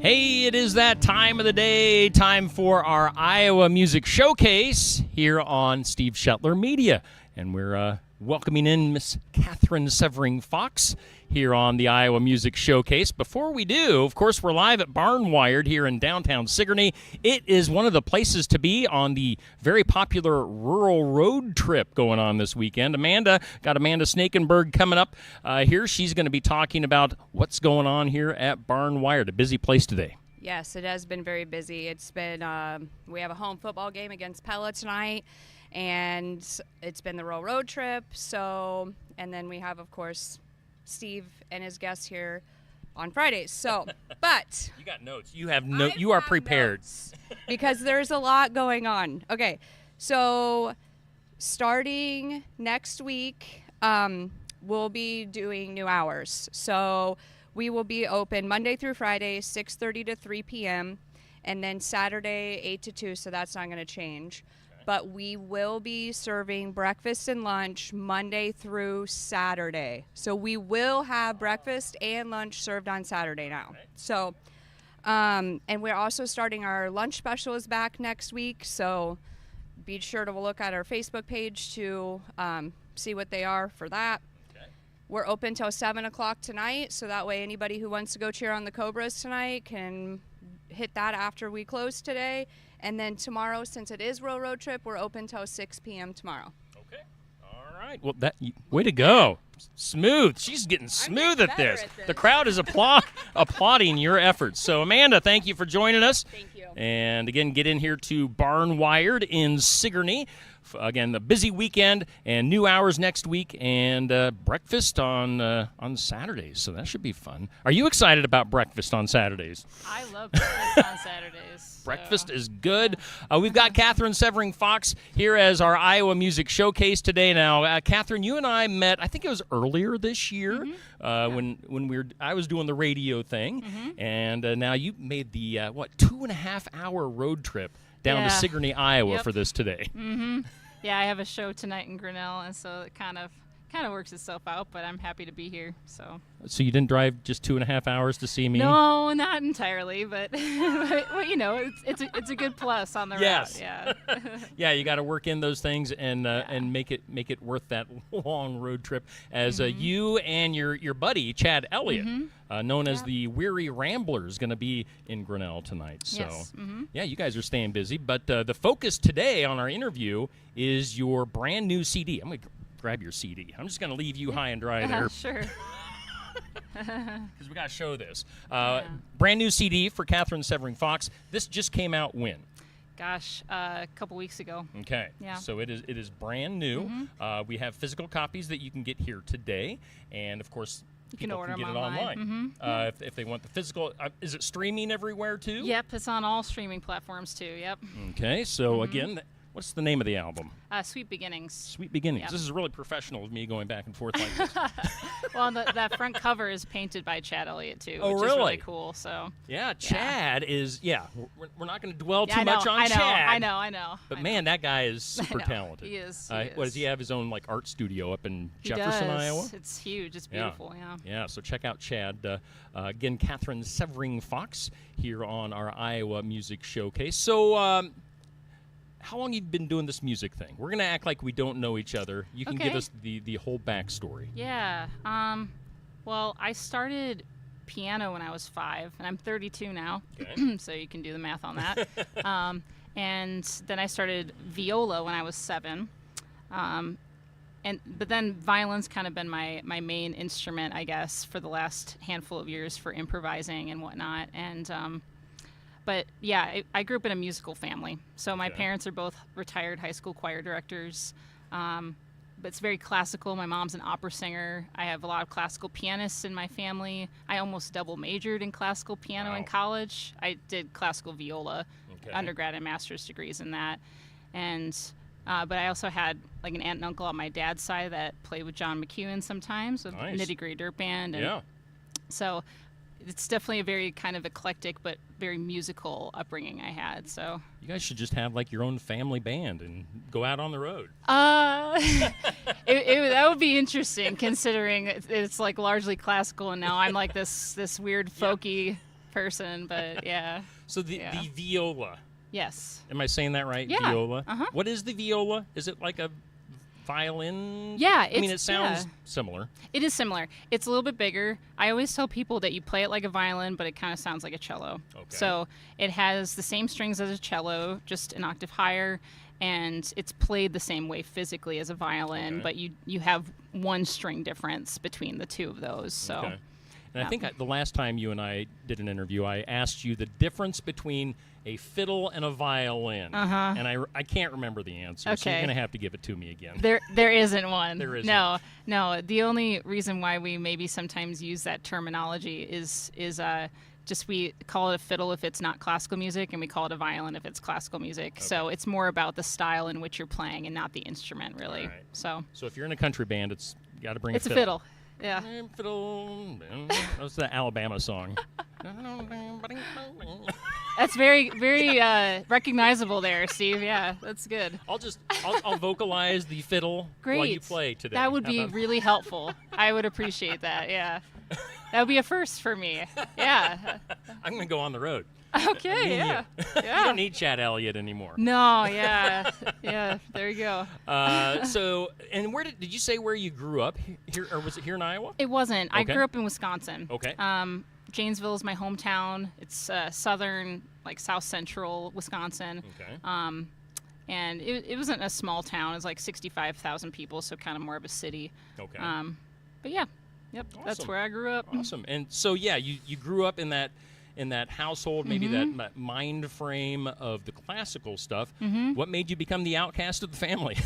Hey, it is that time of the day, time for our Iowa Music Showcase here on Steve Shetler Media. And we're welcoming in Miss Catherine Severing Fox here on the Iowa Music Showcase. Before we do, of course, we're live at Barnwired here in downtown Sigourney. It is one of the places to be on the very popular rural road trip going on this weekend. Amanda Snakenberg coming up here. She's going to be talking about what's going on here at Barnwired, a busy place today. Yes, it has been very busy. It's been, we have a home football game against Pella tonight, and it's been the rural road trip. So, and then we have, of course, Steve and his guests here on Fridays. So, but you got notes. You have you are prepared because there's a lot going on. Okay, so starting next week, we'll be doing new hours. So we will be open Monday through Friday, 6:30 to 3 p.m., and then Saturday 8 to 2. So that's not going to change. But we will be serving breakfast and lunch Monday through Saturday. So we will have breakfast and lunch served on Saturday now. So, and we're also starting our lunch special is back next week. So be sure to look at our Facebook page to see what they are for that. Okay. We're open till 7 o'clock tonight. So that way anybody who wants to go cheer on the Cobras tonight can hit that after we close today. And then tomorrow, since it is rural road trip, we're open till 6 p.m. tomorrow. Okay. All right. Well, way to go. Smooth. She's getting smooth at this. The crowd is applauding your efforts. So, Amanda, thank you for joining us. Thank you. And, again, get in here to Barnwired in Sigourney. Again, the busy weekend and new hours next week and breakfast on Saturdays. So that should be fun. Are you excited about breakfast on Saturdays? I love breakfast on Saturdays. Breakfast is good. We've got Catherine Severing Fox here as our Iowa Music Showcase today. Now, Catherine, you and I met, I think it was earlier this year when I was doing the radio thing. And now you made the, 2.5-hour road trip down to Sigourney, Iowa for this today. Yeah, I have a show tonight in Grinnell, and so it kind of works itself out, but I'm happy to be here. So you didn't drive just 2.5 hours to see me? No, not entirely, but well, you know, it's a good plus on the route. Yeah. Yeah, you got to work in those things and make it worth that long road trip. As you and your buddy Chad Elliott, known as the Weary Ramblers, going to be in Grinnell tonight. So yeah, you guys are staying busy. But the focus today on our interview is your brand new CD. I'm going to grab your CD. I'm just going to leave you high and dry there. Sure. Because we got to show this. Brand new CD for Catherine Severing Fox. This just came out when? Gosh, a couple weeks ago. Okay. Yeah. So it is brand new. We have physical copies that you can get here today, and of course, people can get it online. If they want the physical, is it streaming everywhere too? Yep, it's on all streaming platforms too. Yep. Okay. So again, what's the name of the album? Sweet Beginnings. Sweet Beginnings. Yep. This is really professional of me going back and forth like this. Well, that front cover is painted by Chad Elliott too, which is really cool. So yeah, Chad is we're not going to dwell too much on Chad. I know. But man, that guy is super talented. He is. What does he have? His own art studio up in He Jefferson, does. Iowa. It's huge. It's beautiful. Yeah. Yeah. So check out Chad. Again, Catherine Severing Fox here on our Iowa Music Showcase. So. How long have you been doing this music thing? We're going to act like we don't know each other. You can give us the whole backstory. Yeah. Well, I started piano when I was 5, and I'm 32 now, so you can do the math on that. And then I started viola when I was 7. But then violin's kind of been my main instrument, I guess, for the last handful of years for improvising and whatnot. And but yeah, I grew up in a musical family. So my parents are both retired high school choir directors. But it's very classical. My mom's an opera singer. I have a lot of classical pianists in my family. I almost double majored in classical piano in college. I did classical viola, undergrad and master's degrees in that. And but I also had like an aunt and uncle on my dad's side that played with John McEwen sometimes with Nitty Gritty Dirt Band. And so it's definitely a very kind of eclectic but very musical upbringing I had. So you guys should just have like your own family band and go out on the road. That would be interesting considering it's like largely classical, and now I'm like this weird folky person, but yeah. So the viola. Yes. Am I saying that right? Yeah. Viola. Uh-huh. What is the viola? Is it like a violin? Yeah, I mean, it sounds similar. It is similar. It's a little bit bigger. I always tell people that you play it like a violin, but it kind of sounds like a cello. Okay. So it has the same strings as a cello, just an octave higher, and it's played the same way physically as a violin, Okay. but you have one string difference between the two of those. So. Okay. And Yeah. I think the last time you and I did an interview, I asked you the difference between a fiddle and a violin. Uh-huh. And I can't remember the answer, so you're Okay. going to have to give it to me again. There isn't one. There isn't. No. The only reason why we maybe sometimes use that terminology is just we call it a fiddle if it's not classical music, and we call it a violin if it's classical music. Okay. So it's more about the style in which you're playing and not the instrument, really. All right. So So if you're in a country band, it's got to bring it's a a fiddle. Yeah. Fiddle. That's the Alabama song. That's very, very recognizable there, Steve. Yeah, that's good. I'll vocalize the fiddle Great. while you play today. That would How be about- really helpful. I would appreciate that. Yeah. That would be a first for me. Yeah. I'm going to go on the road. Okay. Me and Yeah. you. Yeah. You don't need Chad Elliott anymore. No, yeah. Yeah, there you go. So, and where did you say where you grew up? Here, or was it here in Iowa? It wasn't. I Okay. grew up in Wisconsin. Okay. Janesville is my hometown. It's southern, like south central Wisconsin. Okay. And it wasn't a small town. It was like 65,000 people, so kind of more of a city. Okay. But yeah, yep, that's Awesome. where I grew up. Awesome. And so, yeah, you grew up in that household, maybe Mm-hmm. that mind frame of the classical stuff. Mm-hmm. What made you become the outcast of the family?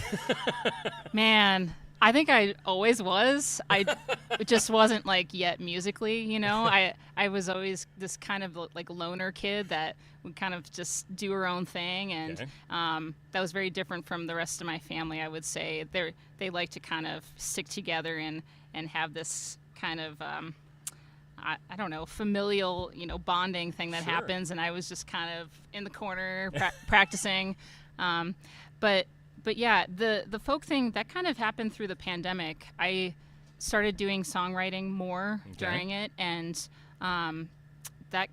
Man, I think I always was. It just wasn't like yet musically, you know. I was always this kind of like loner kid that would kind of just do her own thing, and Okay. that was very different from the rest of my family. I would say they like to kind of stick together and have this kind of I don't know, familial, bonding thing that Sure. happens, and I was just kind of in the corner practicing. But yeah, the folk thing that kind of happened through the pandemic. I started doing songwriting more Okay. during it, and that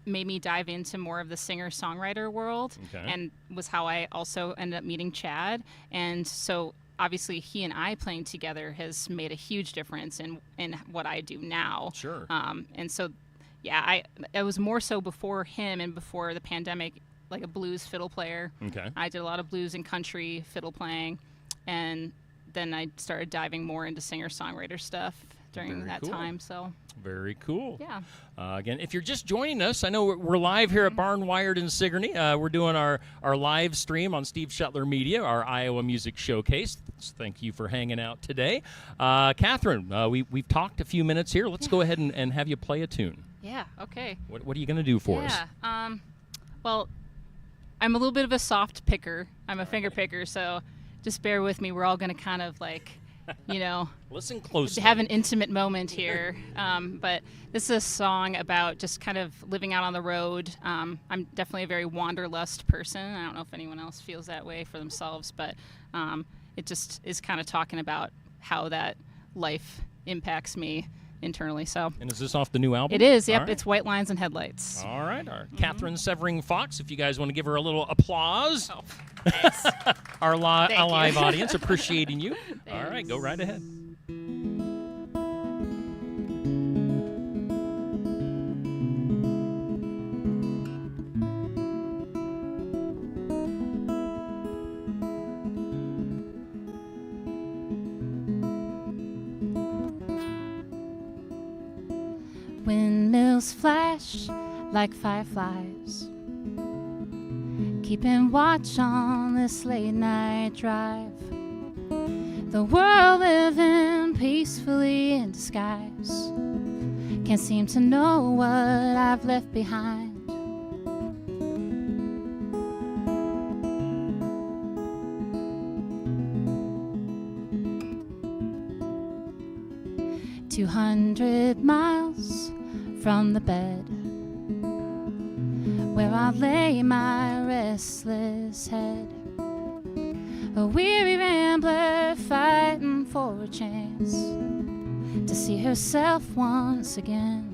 made me dive into more of the singer-songwriter world, Okay. and was how I also ended up meeting Chad. And so obviously he and I playing together has made a huge difference in what I do now. Sure. And so, yeah, it was more so before him and before the pandemic, like a blues fiddle player. Okay. I did a lot of blues and country fiddle playing, and then I started diving more into singer-songwriter stuff during Very that cool. time. So, Very cool. yeah. Again, if you're just joining us, I know we're live here at Barn Wired in Sigourney. We're doing our live stream on Steve Shetler Media, our Iowa Music Showcase. Thank you for hanging out today. Catherine, we've talked a few minutes here. Let's go ahead and have you play a tune. Yeah, okay. What are you going to do for us? Yeah. Well, I'm a little bit of a soft picker. I'm a finger picker, so just bear with me. We're all going to kind of like, Listen closely. have an intimate moment here. But this is a song about just kind of living out on the road. I'm definitely a very wanderlust person. I don't know if anyone else feels that way for themselves, but it just is kind of talking about how that life impacts me internally. So And is this off the new album? it is. Yep, All right. it's White Lines and Headlights. All right. Our Catherine Severing Fox, if you guys want to give her a little applause. Oh, thanks. Our Thank you. live audience appreciating you. All right, go right ahead. Windmills flash like fireflies, keeping watch on this late night drive. The world living peacefully in disguise, can't seem to know what I've left behind. "200 miles from the bed where I lay my restless head, a weary rambler fighting for a chance to see herself once again.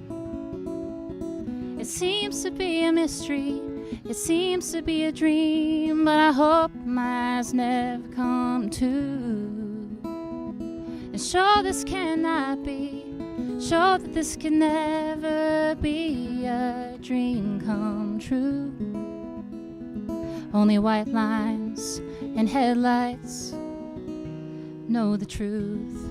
It seems to be a mystery, it seems to be a dream, but I hope my eyes never come true. And sure this cannot be, sure that this can never be a dream come true. Only white lines and headlights know the truth.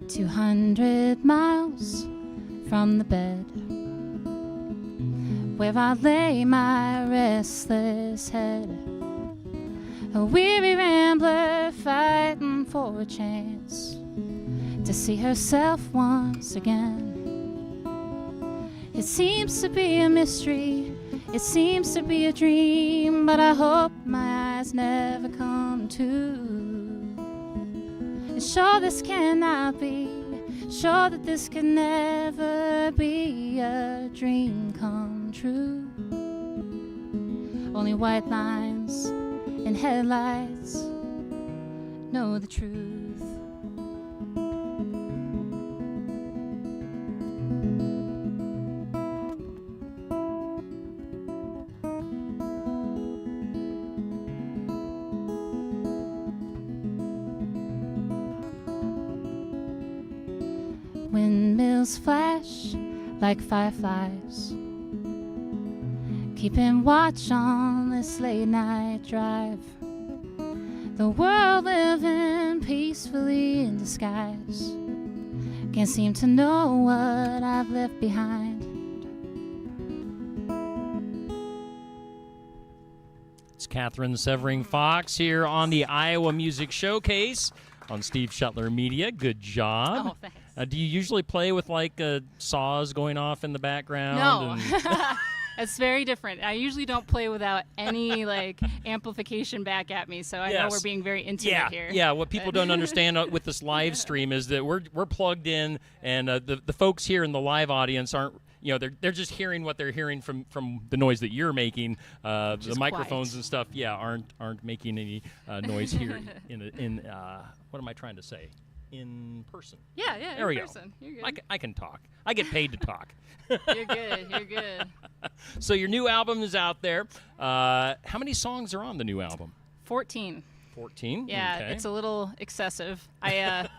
"200 miles from the bed where I lay my restless head, a weary rambler fighting for a chance to see herself once again. It seems to be a mystery, it seems to be a dream, but I hope my eyes never come to. And sure this cannot be, sure that this can never be a dream come true. Only white lines and headlights know the truth." Windmills flash like fireflies, keeping watch on this late night drive. The world living peacefully in disguise can't seem to know what I've left behind. It's Catherine Severing Fox here on the Iowa Music Showcase on Steve Shetler Media. Good job. Oh, thanks. Do you usually play with like saws going off in the background? No. and- It's very different. I usually don't play without any like amplification back at me, so I know Yes. we're being very intimate here. Yeah. What people don't understand with this live stream is that we're plugged in, and the folks here in the live audience aren't. They're just hearing what they're hearing from the noise that you're making. The microphones quiet. and stuff, aren't making any noise here in what am I trying to say? In person. Yeah, There we in go. person. You're good. I can talk. I get paid to talk. You're good. You're good. So your new album is out there. How many songs are on the new album? 14. 14. Yeah, Okay. it's a little excessive. I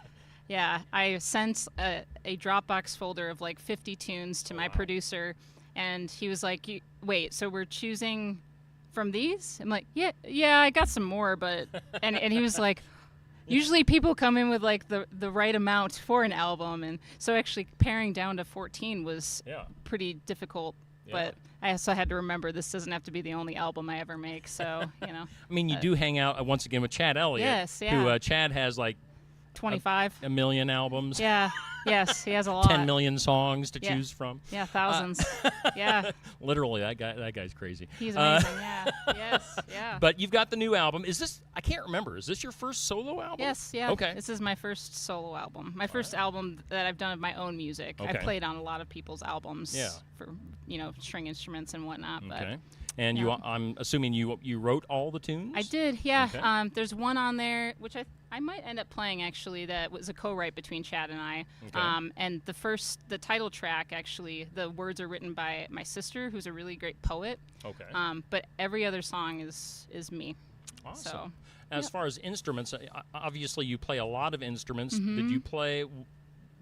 sent a Dropbox folder of like 50 tunes to my producer, and he was like, "Wait, so we're choosing from these?" I'm like, "Yeah, I got some more, but," and he was like, "Usually people come in with like the right amount for an album," and so actually paring down to 14 was pretty difficult. Yeah. But I also had to remember this doesn't have to be the only album I ever make, so I mean, you do hang out once again with Chad Elliott. Yes, yeah. Who Chad has like 25. a million albums. Yeah. Yes, he has a lot. 10 million songs to Yeah. choose from. Yeah, thousands. Yeah, Literally, that guy's crazy. he's amazing. Yeah. Yes. Yeah. But you've got the new album. Is this? I can't remember. Is this your first solo album? Yes. Yeah. Okay. This is my first solo album. My first album that I've done of my own music. Okay. I've played on a lot of people's albums. Yeah. For string instruments and whatnot. But Okay. And Yeah. I'm assuming you wrote all the tunes. I did. Yeah. Okay. There's one on there which I might end up playing actually. That was a co-write between Chad and I. Okay. And the title track actually, the words are written by my sister, who's a really great poet. Okay. But every other song is me. Awesome. So, As far as instruments, obviously you play a lot of instruments. Mm-hmm. Did you play?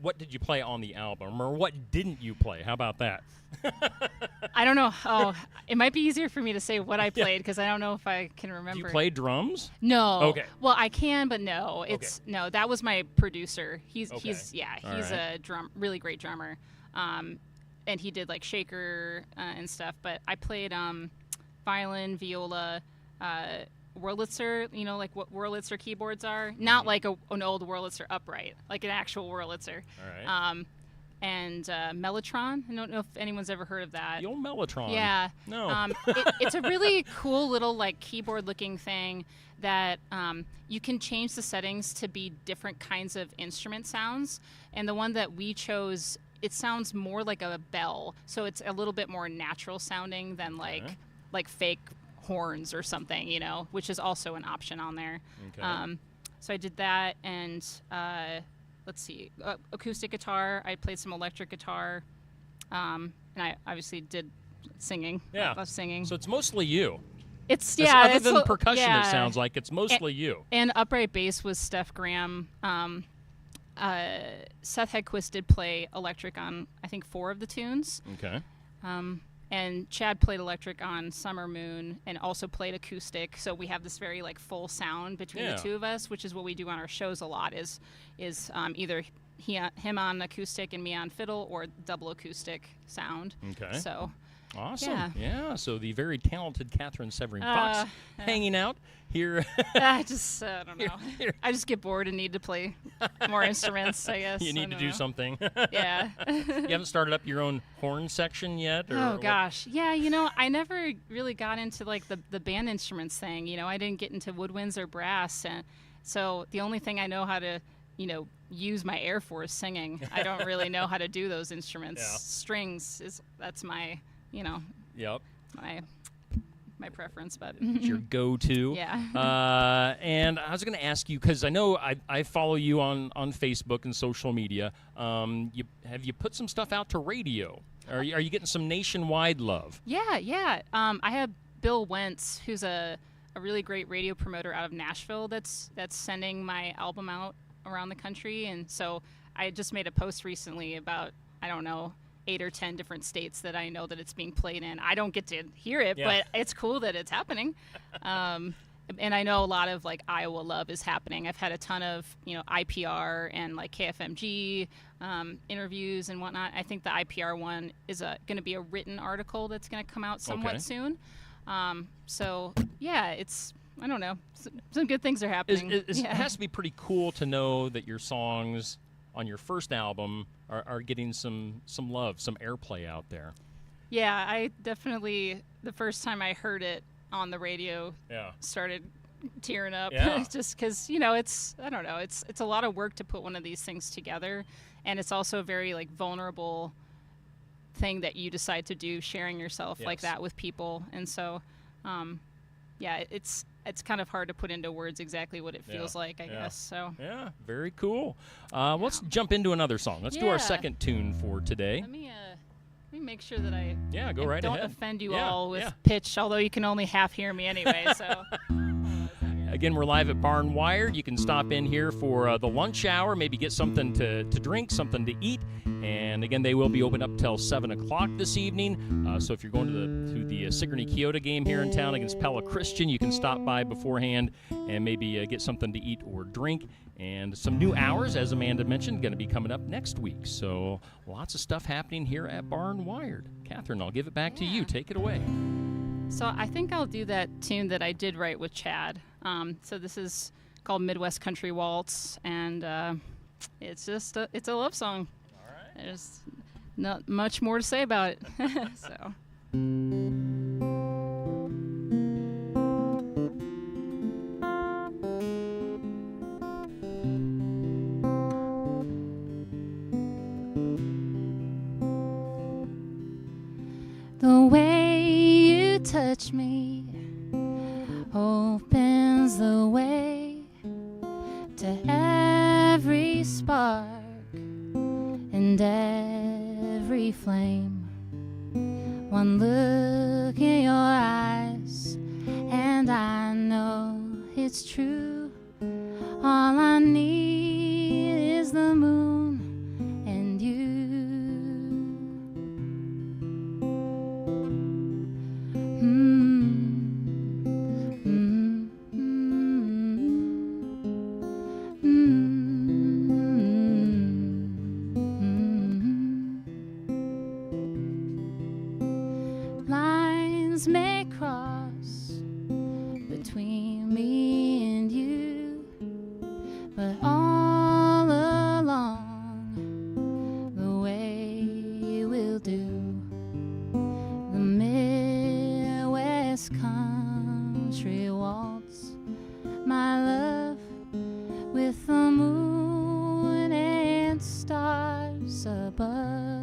What did you play on the album, or what didn't you play? How about that? I don't know. Oh, it might be easier for me to say what I played because I don't know if I can Do remember. you play drums? No. Okay. Well, I can, but no. It's no. That was my producer. He's Okay. he's All he's right. a really great drummer, and he did like shaker and stuff. But I played violin, viola, Wurlitzer. Like what Wurlitzer keyboards are. Not like an old Wurlitzer upright, like an actual Wurlitzer. All right. And Mellotron. I don't know if anyone's ever heard of that. The old Mellotron. Yeah. No. It's a really cool little like keyboard-looking thing that you can change the settings to be different kinds of instrument sounds. And the one that we chose it sounds more like a bell, so it's a little bit more natural sounding than like fake horns or something, you know, which is also an option on there. Okay. So I did that, and let's see, acoustic guitar. I played some electric guitar, and I obviously did singing. Yeah. I love singing. So it's mostly you. It's Other it's than a- percussion, yeah. it sounds like it's mostly you. And upright bass was Steph Graham. Seth Hedquist did play electric on, I think, 4 of the tunes. Okay. And Chad played electric on Summer Moon and also played acoustic. So we have this very like full sound between Yeah. the two of us, which is what we do on our shows a lot. Is either him on acoustic and me on fiddle, or double acoustic sound. Okay. So Awesome. Yeah. So the very talented Catherine Severing Fox hanging out here. I just I don't know. Here. I just get bored and need to play more instruments, I guess. You I need to don't do know. something. Yeah. You haven't started up your own horn section yet? Or Oh what? gosh, yeah. You know, I never really got into like the band instruments thing. You know, I didn't get into woodwinds or brass, and so the only thing I know how to, you know, use my air for is singing. I don't really know how to do those instruments. Yeah. Strings that's my, you know, Yep. my preference, but It's your go-to. Yeah. And I was going to ask you, because I know I follow you on Facebook and social media. Have you put some stuff out to radio? Are you getting some nationwide love? Yeah. I have Bill Wentz, who's a really great radio promoter out of Nashville that's sending my album out around the country. And so I just made a post recently about, I don't know, 8 or 10 different states that I know that it's being played in. I don't get to hear it, Yeah. but it's cool that it's happening. And I know a lot of like Iowa love is happening. I've had a ton of, you know, IPR and like KFMG interviews and whatnot. I think the IPR one is going to be a written article that's going to come out somewhat Okay. soon. So yeah, I don't know. Some good things are happening. It Yeah. has to be pretty cool to know that your songs on your first album are getting some love, some airplay out there. Yeah, I definitely, the first time I heard it on the radio, Yeah. started tearing up. Yeah. Just because, you know, I don't know, it's a lot of work to put one of these things together, and it's also a very like vulnerable thing that you decide to do, sharing yourself like Yes. that with people. And so yeah, it's kind of hard to put into words exactly what it feels like, I guess. So Yeah, very cool. Let's jump into another song. Let's do our Yeah. second tune for today. let me make sure that I Yeah, go right don't ahead. offend you Yeah, all with yeah. pitch, although you can only half hear me anyway. So Again, we're live at Barn Wired. You can stop in here for the lunch hour, maybe get something to drink, something to eat. And again, they will be open up till 7 o'clock this evening. So if you're going to the Sigourney Kyoto game here in town against Pella Christian, you can stop by beforehand and maybe get something to eat or drink. And some new hours, as Amanda mentioned, going to be coming up next week. So lots of stuff happening here at Barn Wired. Catherine, I'll give it back to you. Take it away. So I think I'll do that tune that I did write with Chad. So this is called Midwest Country Waltz, and it's just it's a love song. All right. There's not much more to say about it. So the way you touch me opens the way to every spark and every flame. One look in your eyes and I know it's true. All I need is the moon and you. Lines may cross between me and you, but all along the way will do. The Midwest Country Waltz, my love, with the moon and stars above.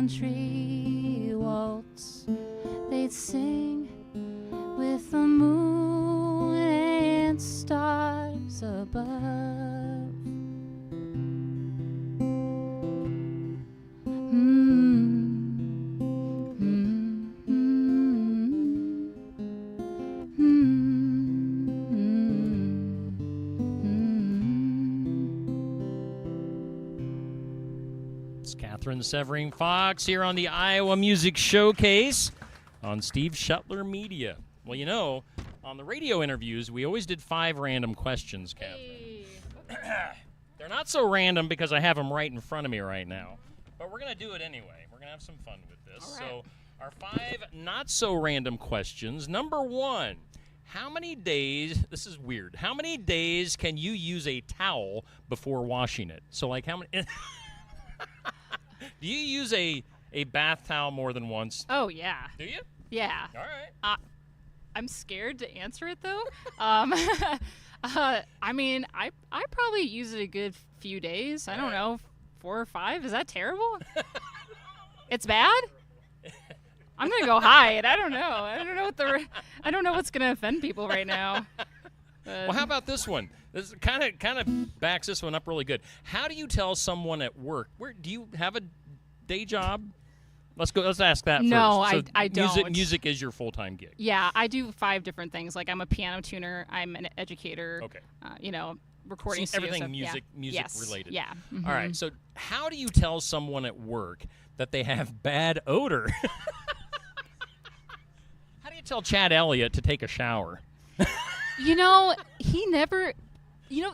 country waltz. They'd sing with the moon and stars above. It's Catherine Severing Fox here on the Iowa Music Showcase on Steve Shetler Media. Well, you know, on the radio interviews, we always did 5 random questions, Catherine. They're not so random because I have them right in front of me right now. But we're going to do it anyway. We're going to have some fun with this. All right. So our 5 not-so-random questions. Number 1, how many days, this is weird, how many days can you use a towel before washing it? So, like, how many... Do you use a bath towel more than once? Oh, yeah. Do you? Yeah. All right. I'm scared to answer it, though. I mean, I probably use it a good few days. I don't know, 4 or 5. Is that terrible? It's bad? I'm going to go high, and I don't know. I don't know what's going to offend people right now. Well, how about this one? This kind of backs this one up really good. How do you tell someone at work? Where do you have a day job? Let's ask that No, first. So I don't. Music is your full-time gig. Yeah, I do 5 different things. Like, I'm a piano tuner. I'm an educator. Okay. Recording So everything stuff. music Yes. related. Yeah. Mhm. All right. So how do you tell someone at work that they have bad odor? How do you tell Chad Elliott to take a shower? He never.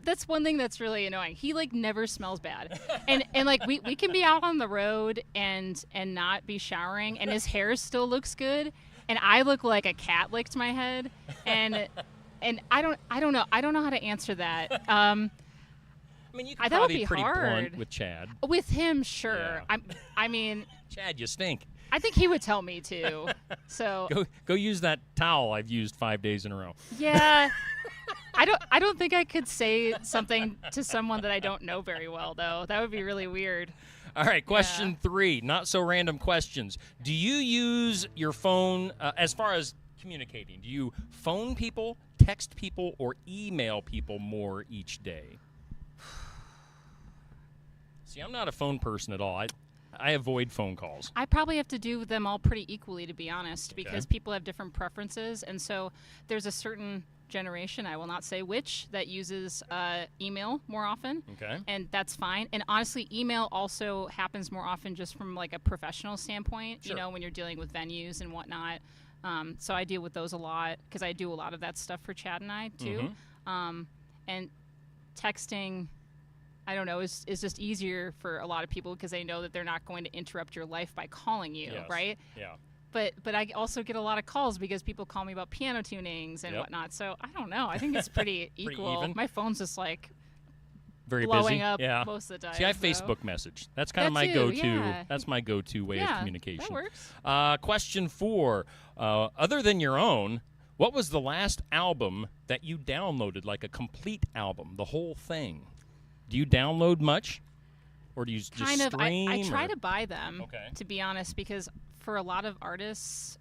That's one thing that's really annoying. He never smells bad, and we can be out on the road and not be showering, and his hair still looks good, and I look like a cat licked my head, and I don't know how to answer that. I mean, you can that would probably be be pretty hard. blunt with Chad. With him, sure. Yeah. I mean, Chad, you stink. I think he would tell me to. So Go use that towel I've used 5 days in a row. yeah. I don't think I could say something to someone that I don't know very well, though. That would be really weird. All right, question 3, not so random questions. Do you use your phone as far as communicating? Do you phone people, text people, or email people more each day? See, I'm not a phone person at all. I avoid phone calls. I probably have to do them all pretty equally, to be honest, because Okay. people have different preferences. And so there's a certain generation, I will not say which, that uses email more often. Okay. And that's fine. And honestly, email also happens more often just from a professional standpoint, Sure. when you're dealing with venues and whatnot. So I deal with those a lot because I do a lot of that stuff for Chad and I too. And texting, I don't know, is just easier for a lot of people because they know that they're not going to interrupt your life by calling you, Yes. right? Yeah. But I also get a lot of calls because people call me about piano tunings and Yep. whatnot. So I don't know. I think it's pretty equal. even. My phone's just Very blowing busy. up Yeah. most of the time. See, I so. Facebook message. That's kind of That my too, go-to. yeah. That's my go-to way of communication. That works. Question 4. Other than your own, what was the last album that you downloaded, like a complete album, the whole thing? Do you download much, or do you just Kind of. stream? I try or- to buy them, Okay. to be honest, because for a lot of artists,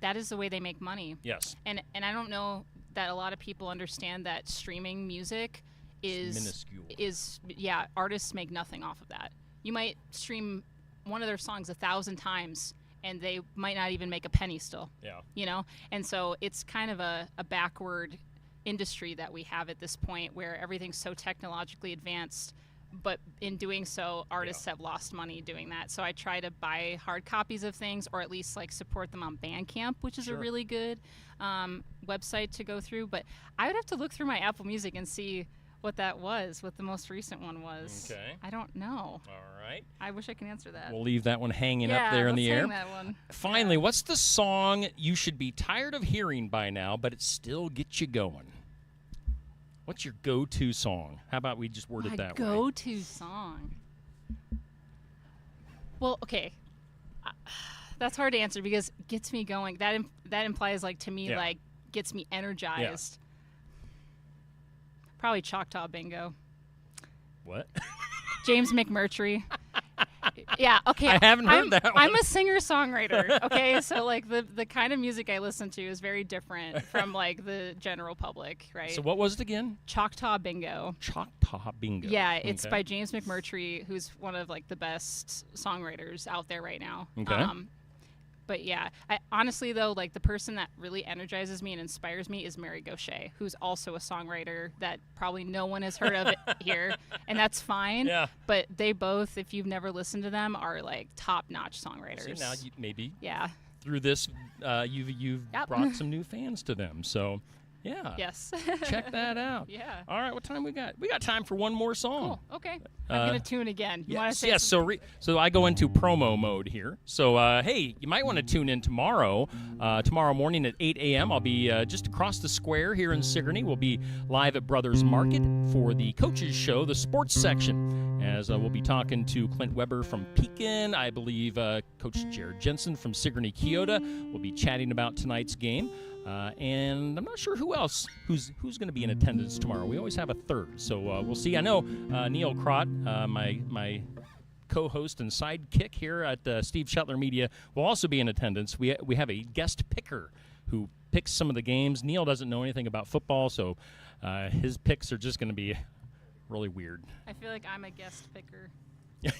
that is the way they make money. Yes. And I don't know that a lot of people understand that streaming music is minuscule. artists make nothing off of that. You might stream one of their songs 1,000 times and they might not even make a penny still. Yeah. And so it's kind of a backward industry that we have at this point where everything's so technologically advanced, but in doing so artists have lost money doing that. So I try to buy hard copies of things or at least support them on Bandcamp, which is Sure. a really good website to go through. But I would have to look through my Apple Music and see what the most recent one was. Okay. I don't know. All right. I wish I could answer that. We'll leave that one hanging yeah, up there in let's the air. hang that one. Finally, what's the song you should be tired of hearing by now, but it still gets you going? What's your go-to song? How about we just word it that way? My go-to song. Well, okay. That's hard to answer because gets me going. That implies to me Yeah. gets me energized. Probably Choctaw Bingo. What? James McMurtry. Yeah, okay. I haven't heard that one. I'm a singer-songwriter, okay? So, like, the kind of music I listen to is very different from, like, the general public, right? So what was it again? Choctaw Bingo. Choctaw Bingo. Yeah, it's Okay. by James McMurtry, who's one of, like, the best songwriters out there right now. Okay. But yeah, honestly though, like the person that really energizes me and inspires me is Mary Gaucher, who's also a songwriter that probably no one has heard of here, and that's fine. Yeah. But they both, if you've never listened to them, are like top-notch songwriters. See, now maybe Yeah. through this, you've Yep. brought some new fans to them. So, yeah. Yes. Check that out. Yeah. All right, what time we got? We got time for one more song. Cool. Okay. I'm gonna tune again. You want to Yes, say yes. So I go into promo mode here. So hey, you might want to tune in tomorrow. Tomorrow morning at 8 a.m. I'll be just across the square here in Sigourney. We'll be live at Brothers Market for the Coaches Show, the sports section. As we'll be talking to Clint Weber from Pekin, I believe Coach Jared Jensen from Sigourney Keota. We'll be chatting about tonight's game. And I'm not sure who else who's going to be in attendance tomorrow. We always have a third, so we'll see. I know Neil Crott, my co-host and sidekick here at Steve Shetler Media, will also be in attendance. We have a guest picker who picks some of the games. Neil doesn't know anything about football, so his picks are just going to be really weird. I feel like I'm a guest picker. Yeah.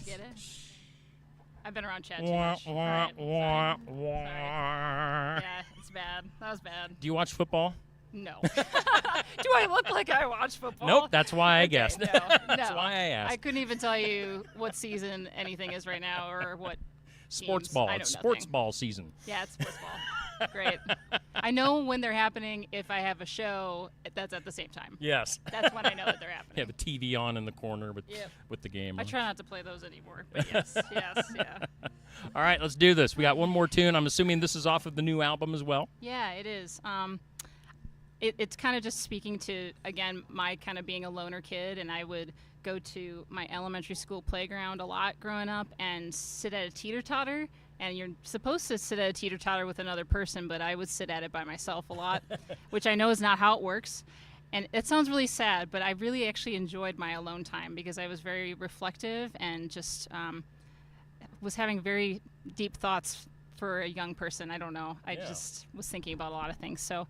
Get it? I've been around chat too much. All right, sorry. Yeah, it's bad. That was bad. Do you watch football? No. Do I look like I watch football? Nope. That's why I Okay, guessed. No, That's no. why I asked. I couldn't even tell you what season anything is right now or what Sports teams. ball. I know It's sports nothing. ball season. Yeah, it's sports ball. Great. I know when they're happening if I have a show that's at the same time. Yes. That's when I know that they're You happening. have a TV on in the corner with Yep. with the game. I on. try not to play those anymore, but yes, yeah. All right, let's do this. We got one more tune. I'm assuming this is off of the new album as well. Yeah, it is. It's kind of just speaking to, again, my kind of being a loner kid, and I would go to my elementary school playground a lot growing up and sit at a teeter-totter, and you're supposed to sit at a teeter-totter with another person, but I would sit at it by myself a lot, which I know is not how it works. And it sounds really sad, but I really actually enjoyed my alone time because I was very reflective and just was having very deep thoughts for a young person. I don't know. I Yeah. just was thinking about a lot of things. So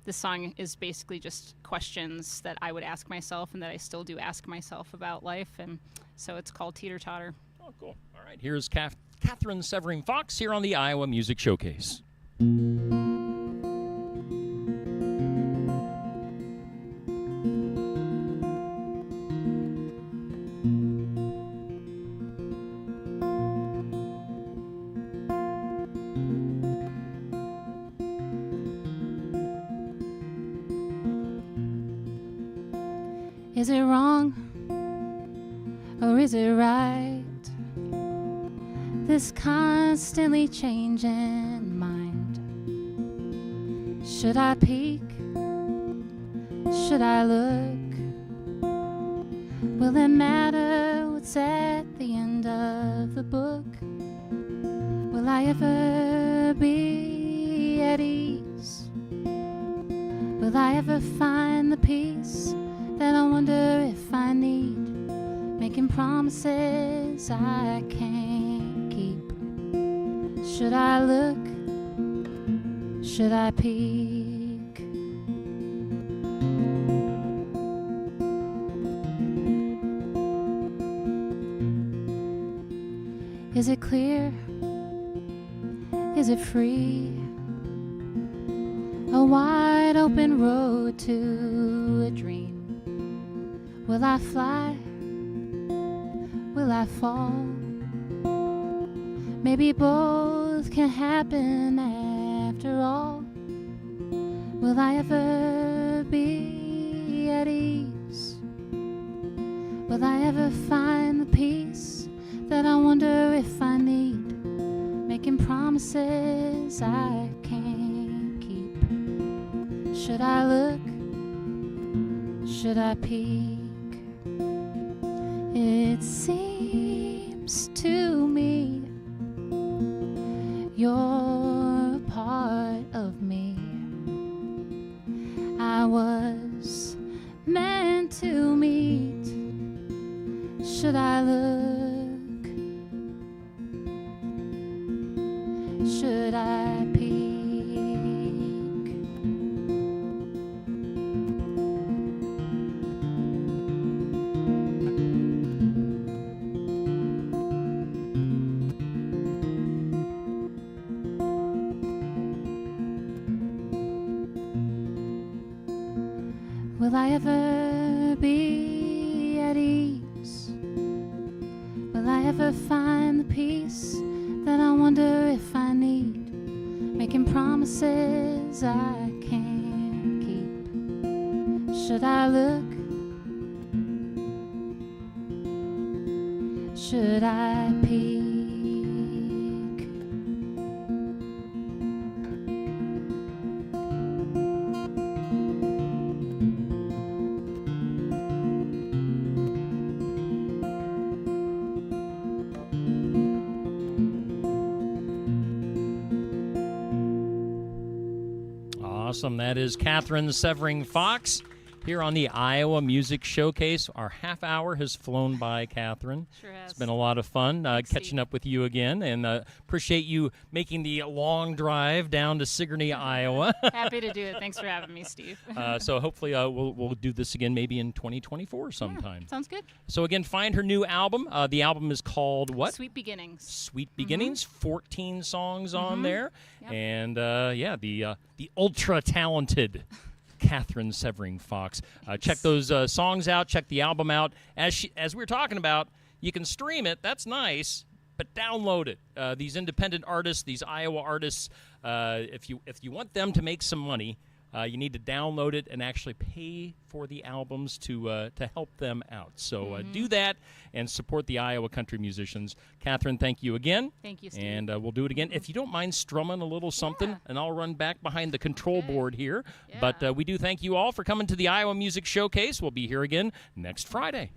this song is basically just questions that I would ask myself and that I still do ask myself about life. And so it's called Teeter Totter. Oh, cool. All right, here's Catherine Severing Fox here on the Iowa Music Showcase. Is it wrong or is it right? This constantly changing mind. Should I peek? Should I look? Will it matter what's at the end of the book? Will I ever be at ease? Will I ever find the peace that I wonder if I need? Making promises I can't keep. Should I look? Should I peek? Is it clear? Is it free? A wide open road to a dream. Will I fly? Will I fall? Maybe both can happen after all. Will I ever be at ease? Will I ever find the peace that I wonder if I need? Making promises I can't keep. Should I look? Should I peek? It seems to me you're a part of me. I was meant to meet. Should I look? should I peek? Will I ever be at ease? Will I ever find the peace that I wonder if I need? Making promises I can't keep. Should I look? Should I peek? Awesome. That is Catherine Severing Fox here on the Iowa Music Showcase. Our half hour has flown by, Catherine. Sure has. It's been a lot of fun catching Steve. up with you again, and appreciate you making the long drive down to Sigourney, Iowa. Happy to do it. Thanks for having me, Steve. So hopefully we'll do this again maybe in 2024 sometime. Sounds good. So again, find her new album. The album is called what? Sweet Beginnings. Sweet Beginnings. 14 songs on there, Yep. and the ultra talented Catherine Severing Fox. Check those songs out. Check the album out. As we were talking about, you can stream it. That's nice, but download it. These independent artists, these Iowa artists, if you want them to make some money, you need to download it and actually pay for the albums to help them out. So do that and support the Iowa country musicians. Catherine, thank you again. Thank you, Steve. And we'll do it again. If you don't mind strumming a little something, Yeah. and I'll run back behind the control board here. Yeah. But we do thank you all for coming to the Iowa Music Showcase. We'll be here again next Friday.